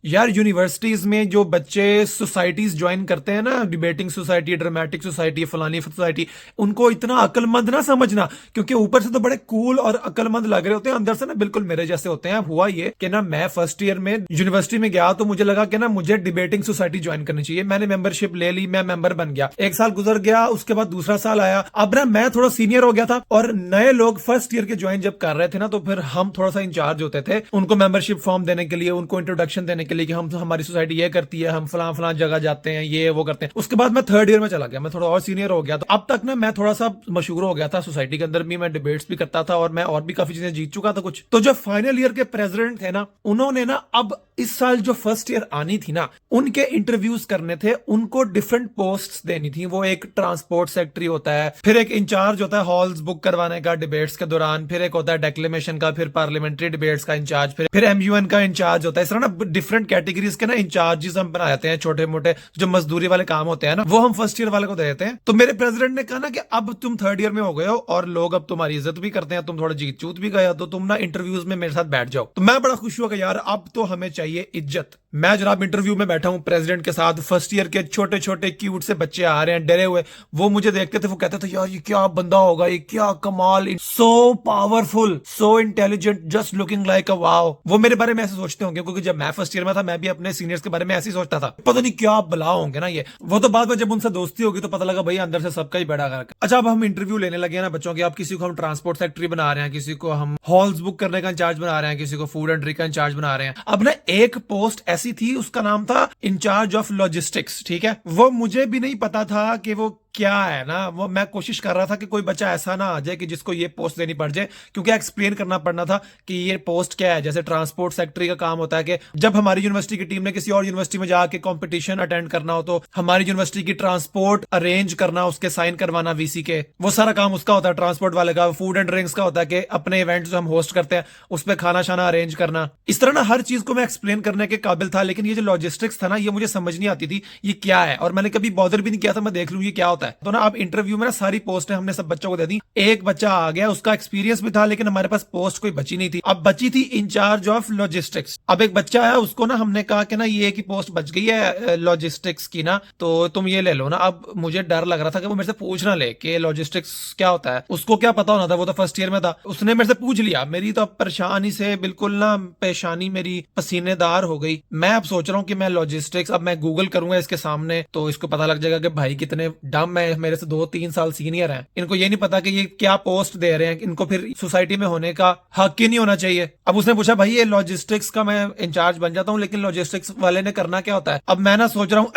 यार यूनिवर्सिटीज में जो बच्चे सोसाइटीज ज्वाइन करते हैं ना, डिबेटिंग सोसाइटी, ड्रामेटिक सोसाइटी, फलानी सोसाइटी, उनको इतना अक्लमंद ना समझना, क्योंकि ऊपर से तो बड़े कूल और अक्लमंद लग रहे होते हैं, अंदर से ना बिल्कुल मेरे जैसे होते हैं। हुआ ये कि ना मैं फर्स्ट ईयर में यूनिवर्सिटी में गया तो मुझे लगा कि ना मुझे डिबेटिंग सोसाइटी ज्वाइन करनी चाहिए। मैंने मेंबरशिप ले ली, मैं मेंबर बन गया। एक साल गुजर गया, उसके बाद दूसरा साल आया। अब ना मैं थोड़ा सीनियर हो गया था और नए लोग फर्स्ट ईयर के ज्वाइन जब कर रहे थे ना, तो फिर हम थोड़ा सा इंचार्ज होते थे उनको मेंबरशिप फॉर्म देने के लिए, उनको इंट्रोडक्शन देने के लिए कि हम हमारी सोसाइटी ये करती है, हम फलां फलां जगह जाते हैं, ये वो करते हैं। उसके बाद मैं थर्ड ईयर में चला गया, मैं थोड़ा और सीनियर हो गया। तो अब तक ना मैं थोड़ा सा मशहूर हो गया था सोसाइटी के अंदर भी, मैं डिबेट्स भी करता था और मैं और भी काफी चीजें जीत चुका था कुछ। तो जो फाइनल ईयर के प्रेसिडेंट थे ना, उन्होंने ना अब इस साल जो फर्स्ट ईयर आनी थी ना, उनके इंटरव्यूज करने थे, उनको डिफरेंट पोस्ट्स देनी थी। वो एक ट्रांसपोर्ट सेक्रेटरी होता है, फिर एक इंचार्ज होता है हॉल्स बुक करवाने का डिबेट्स के दौरान, फिर एक होता है डेक्लेमेशन का, फिर पार्लियामेंट्री डिबेट्स का इंचार्ज, फिर एमयूएन का इंचार्ज होता है। इस तरह ना डिफरेंट कैटेगरीज के ना इंचार्जेस हम बना देते हैं, छोटे मोटे जो मजदूरी वाले काम होते हैं ना, वो हम फर्स्ट ईयर वाले को दे देते हैं। तो मेरे प्रेसिडेंट ने कहा ना कि अब तुम थर्ड ईयर में हो गए हो और लोग अब तुम्हारी इज्जत भी करते हैं, तुम थोड़ा जीत चूत भी गए, तो तुम ना इंटरव्यूज में मेरे साथ बैठ जाओ। तो मैं बड़ा खुश हुआ कि यार अब तो हमें चाहिए इज्जत। मैं जनाब इंटरव्यू में बैठा हूं प्रेसिडेंट के साथ, फर्स्ट ईयर के छोटे छोटे क्यूट से बच्चे आ रहे हैं डरे हुए। वो मुझे देखते थे, वो कहते थे यार ये क्या बंदा होगा, ये क्या कमाल, so powerful, so intelligent, just looking like a wow. वो मेरे बारे में ऐसे सोचते होंगे, क्योंकि जब मैं फर्स्ट ईयर में था मैं भी अपने सीनियर्स के बारे में ऐसे ही सोचता था, पता नहीं क्या बला होंगे ना ये। वो तो बाद में जब उनसे दोस्ती होगी तो पता लगा भाई अंदर से सबका ही बड़ा कर। अच्छा, अब हम इंटरव्यू लेने लगे ना बच्चों के। अब किसी को हम ट्रांसपोर्ट सेक्रेटरी बना रहे हैं, किसी को हम हॉल्स बुक करने का इंचार्ज बना रहे हैं, किसी को फूड एंड ड्रिंक का इंचार्ज बना रहे हैं। अब ना एक पोस्ट ऐसी थी, उसका नाम था इंचार्ज ऑफ लॉजिस्टिक्स। ठीक है, वो मुझे भी नहीं पता था कि वो क्या है ना। वो मैं कोशिश कर रहा था कि कोई बच्चा ऐसा ना आ जाए कि जिसको ये पोस्ट देनी पड़ जाए, क्योंकि एक्सप्लेन करना पड़ना था कि ये पोस्ट क्या है। जैसे ट्रांसपोर्ट सेक्रेटरी का काम होता है कि जब हमारी यूनिवर्सिटी की टीम ने किसी और यूनिवर्सिटी में जाके कंपटीशन अटेंड करना हो, तो हमारी यूनिवर्सिटी की ट्रांसपोर्ट अरेंज करना, उसके साइन करवाना वीसी के, वो सारा काम उसका होता है ट्रांसपोर्ट वाले का। फूड एंड ड्रिंक्स का होता है कि अपने इवेंट जो हम होस्ट करते हैं उस पर खाना शाना अरेंज करना। इस तरह ना हर चीज को मैं एक्सप्लेन करने के काबिल था, लेकिन ये जो लॉजिस्टिक्स था ना, ये मुझे समझ नहीं आती थी ये क्या है, और मैंने कभी बॉदर भी नहीं किया था मैं देख लूं ये क्या होता है। तो ना अब इंटरव्यू में ना सारी पोस्टें हमने सब बच्चों को दे दी। एक बच्चा आ गया, उसका एक्सपीरियंस भी था, लेकिन हमारे पास पोस्ट कोई बची नहीं थी। अब बची थी इंचार्ज ऑफ लॉजिस्टिक्स। अब एक बच्चा आया, उसको ना हमने कहा कि ना ये की पोस्ट बच गई है लॉजिस्टिक्स की ना, तो तुम ये ले लो ना। अब मुझे डर लग रहा था कि वो मेरे से पूछ ना ले कि लॉजिस्टिक्स क्या होता है। उसको क्या पता होना था, वो तो फर्स्ट ईयर में था। उसने मेरे से पूछ लिया, मेरी तो अब परेशानी से बिल्कुल ना पेशानी मेरी पसीनेदार हो गई। मैं अब सोच रहा हूँ कि मैं लॉजिस्टिक्स, अब मैं गूगल करूंगा इसके सामने तो इसको पता लग जाएगा कि भाई कितने डम है, मेरे से 2-3 साल सीनियर हैं, इनको ये नहीं पता कि ये क्या पोस्ट दे रहे हैं, इनको फिर सोसाइटी में होने का हक ही नहीं होना चाहिए। अब उसने पूछा भाई ये लॉजिस्टिक्स का मैं इंचार्ज बन जाता हूँ, लेकिन लॉजिस्टिक्स वाले ने करना क्या होता है। अब मैं ना सोच रहा हूँ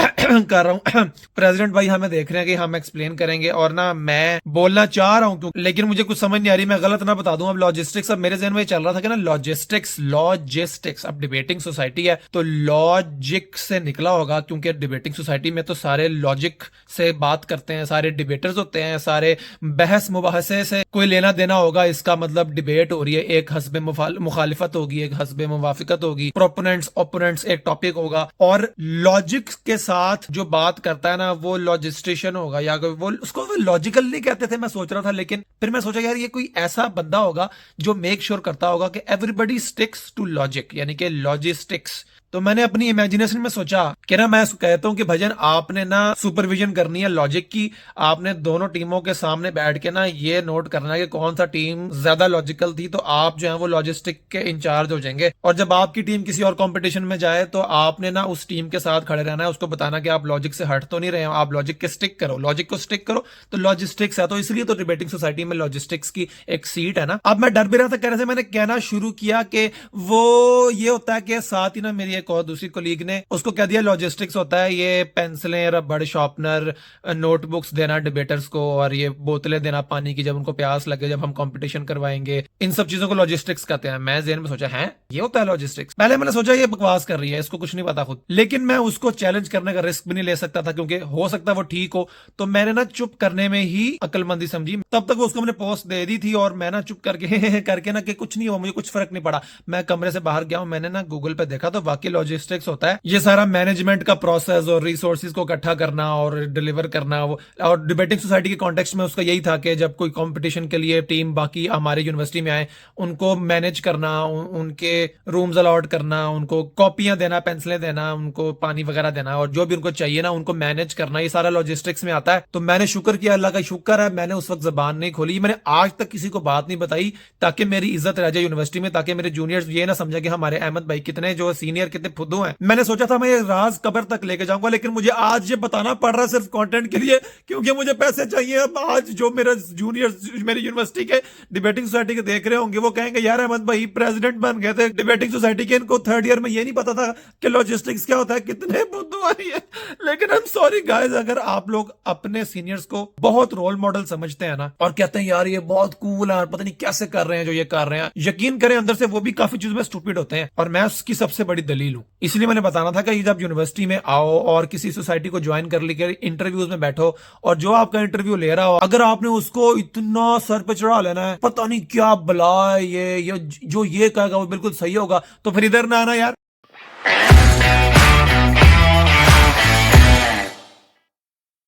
कर रहा हूँ प्रेसिडेंट भाई हमें देख रहे हैं कि हम एक्सप्लेन करेंगे, और ना मैं बोलना चाह रहा हूँ लेकिन मुझे कुछ समझ नहीं आ रही, मैं गलत ना बता दूं। अब लॉजिस्टिक्स, अब मेरे जहन में चल रहा था कि ना लॉजिस्टिक्स, अब डिबेटिंग सोसाइटी है तो लॉजिक से निकला होगा, क्योंकि डिबेटिंग सोसाइटी में तो सारे लॉजिक से बात करते हैं, सारे डिबेटर्स होते हैं, सारे बहस मुबाहसे से कोई लेना देना होगा। इसका मतलब डिबेट हो रही है, एक हस्बे मुखालिफत होगी, एक हस्बे मुवाफिकत होगी, प्रोपोनेंट्स ओपोनेंट्स एक टॉपिक होगा, और लॉजिक के साथ जो बात करता है ना वो लॉजिस्टिशियन होगा, या वो उसको लॉजिकल नहीं कहते थे मैं सोच रहा था, लेकिन फिर मैं सोचा यार ये कोई ऐसा बंदा होगा जो मेक श्योर करता होगा कि एवरीबडी स्टिक्स टू लॉजिक, यानी कि लॉजिस्टिक्स। तो मैंने अपनी इमेजिनेशन में सोचा कि ना मैं कहता हूं कि भजन आपने ना सुपरविजन करनी है लॉजिक की। आपने दोनों टीमों के सामने बैठ के ना ये नोट करना है कि कौन सा टीम ज्यादा लॉजिकल थी, तो आप जो है वो लॉजिस्टिक के इंचार्ज हो जाएंगे। और जब आपकी टीम किसी और कंपटीशन में जाए तो आपने ना उस टीम के साथ खड़े रहना है, उसको बताना कि आप लॉजिक से हट तो नहीं रहे हो, आप लॉजिक के स्टिक करो, लॉजिक को स्टिक करो। तो लॉजिस्टिक्स है, तो इसलिए तो डिबेटिंग सोसाइटी में लॉजिस्टिक्स की एक सीट है ना। अब मैं डर भी रहा था कहने से, मैंने कहना शुरू किया कि वो ये होता है कि साथ ही ना मेरी एक और दूसरी कोलीग ने उसको कह दिया लॉजिस्टिक्स होता है ये पेंसिलें, रबड़, शार्पनर, नोटबुक्स देना डिबेटर्स को, और ये बोतलें देना पानी की जब उनको प्यास लगे, जब हम कंपटीशन करवाएंगे, इन सब चीजों को लॉजिस्टिक्स कहते हैं। मैं जेहन में सोचा है ये होता है लॉजिस्टिक्स। पहले मैंने सोचा ये बकवास कर रही है, इसको कुछ नहीं पता खुद, लेकिन मैं उसको चैलेंज करने का रिस्क भी नहीं ले सकता था, क्योंकि हो सकता है वो ठीक हो। तो मैंने ना चुप करने में ही अक्लमंदी समझी। तब तक उसको मैंने पोस्ट दे दी थी और मैं ना चुप करके करके ना कि कुछ नहीं हुआ, मुझे कुछ फर्क नहीं पड़ा। मैं कमरे से बाहर गया हूं, मैंने ना गूगल पे देखा तो वाकई बाकी लॉजिस्टिक्स होता है, ये सारा मैनेजमेंट का प्रोसेस और रिसोर्सेज को इकट्ठा करना और डिलीवर करना। और डिबेटिंग सोसाइटी के कॉन्टेक्स्ट में उसका यही था कि जब कोई कंपटीशन के लिए टीम बाकी हमारे यूनिवर्सिटी में आए, उनको मैनेज करना, उनके रूम्स अलॉट करना, उनको कॉपियां देना, पेंसिलें देना, उनको पानी वगैरह देना, और जो भी उनको चाहिए ना उनको मैनेज करना, ये सारा लॉजिस्टिक्स में आता है। तो मैंने शुक्र किया, अल्लाह का शुक्र है मैंने उस वक्त जबान नहीं खोली, मैंने आज तक किसी को बात नहीं बताई ताकि मेरी इज्जत रह जाए यूनिवर्सिटी में, ताकि मेरे जूनियर्स ये ना समझे कि हमारे अहमद भाई कितने जो सीनियर कितने फुद्दू हैं। मैंने सोचा था मैं ये राज कब्र तक लेके जाऊंगा, लेकिन मुझे आज ये बताना पड़ रहा है सिर्फ कंटेंट के लिए, क्योंकि मुझे पैसे चाहिए। अब आज जो मेरे जूनियर्स मेरी यूनिवर्सिटी के डिबेटिंग सोसाइटी के देख रहे होंगे वो कहेंगे यार अहमद भाई प्रेसिडेंट बन गए थे डिबेटिंग सोसाइटी के, इनको थर्ड ईयर में ये नहीं पता था कि लॉजिस्टिक्स क्या होता है, कितने बुद्धू आ रही है। लेकिन आई एम सॉरी गाइस, अगर आप लोग अपने सीनियर्स को बहुत रोल मॉडल समझते हैं ना और कहते हैं यार ये बहुत कूल है, पता नहीं कैसे कर रहे हैं जो ये कर रहे हैं, यकीन करें अंदर से वो भी काफी चीजों में स्टूपिड होते हैं, और मैं उसकी सबसे बड़ी दलील हूं। इसलिए मैंने बताना था कि जब यूनिवर्सिटी में आओ और किसी सोसाइटी को ज्वाइन कर लेकर इंटरव्यूज में बैठो, और जो आपका इंटरव्यू ले रहा हो अगर आपने उसको इतना सर पे चढ़ा लेना है, पता नहीं क्या बला है ये जो ये कहेगा वो बिल्कुल सही होगा, तो फिर इधर ना आना यार।